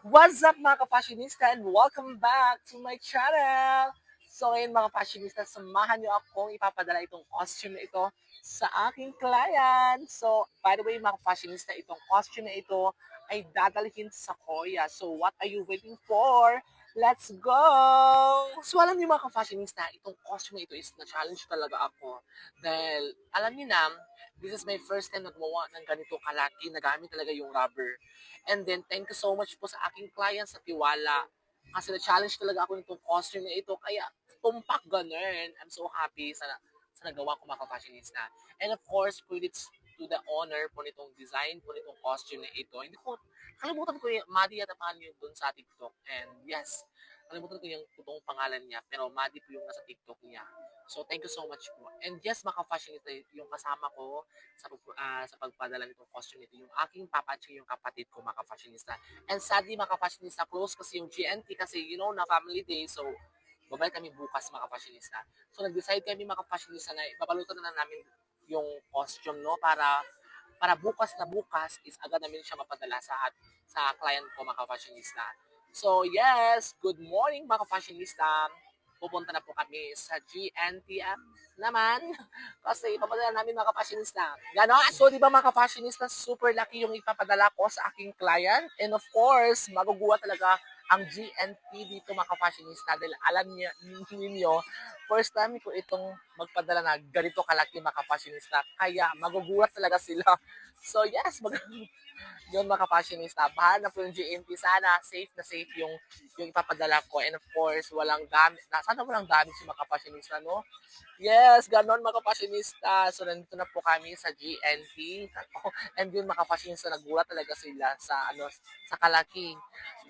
What's up mga ka-fashionista and welcome back to my channel! So ngayon mga fashionista, samahan niyo akong ipapadala itong costume na ito sa aking client. So by the way mga fashionista, itong costume na ito ay dadalhin sa Korea. So what are you waiting for? Let's go! So alam niyo mga ka-fashionista, itong costume na ito is na-challenge talaga ako. Dahil alam niyo na, this is my first time na gumawa ng ganito kalaki, nagamit talaga yung rubber. And then, thank you so much po sa aking client sa tiwala. Kasi na-challenge talaga ako nitong costume na ito. Kaya, tumpak ganun. I'm so happy sa nagawa ko mga fashionista. And of course, credits to the owner po nitong design po nitong costume na ito. Hindi ko, kalimutan ko yung Madi yata pangalan yun dun sa TikTok. And yes, kalimutan ko yung totoong pangalan niya. Pero Madi po yung nasa TikTok niya. So, thank you so much po. And yes, mga fashionista, yung kasama ko sa pagpadala nitong costume nito, yung aking papa at yung kapatid ko, mga fashionista. And sadly, mga fashionista, close kasi yung GNT kasi, you know, na family day. So, babalik kami bukas, mga fashionista. So, nag-decide kami, mga fashionista, na ipabalutan na namin yung costume, no? Para bukas na bukas is agad namin siya mapadala sa client ko, mga fashionista. So, yes, good morning, mga fashionista. Pupunta na po kami sa GNTM naman kasi ipapadala namin mga ka-fashionista. Ganon. So, di ba mga ka-fashionista, super lucky yung ipapadala ko sa aking client. And of course, maguguwa talaga ang GNT dito mga ka-fashionista dahil alam niya, ninyo, first time ko itong magpadala na ganito kalaki mga ka-fashionista. Kaya magugulat talaga sila. So yes, yun mga fashionista, bahala na po yung GNT. Sana safe na safe yung ipapadala ko. And of course, walang gamit. Sana walang damage yung mga fashionista, no? Yes, ganon mga fashionista. So, nandito na po kami sa GNT. And yun mga fashionista, nagulat talaga sila sa kalaki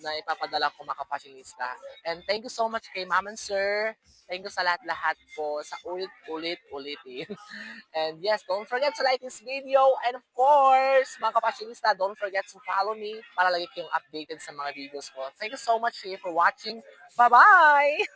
na ipapadala ko mga fashionista. And thank you so much kay Ma'am and Sir. Thank you sa lahat-lahat po sa ulit-ulitin. And yes, don't forget to like this video. And of course, mga kapassionista, don't forget to follow me para lagi kayong updated sa mga videos ko. Thank you so much for watching. Bye-bye!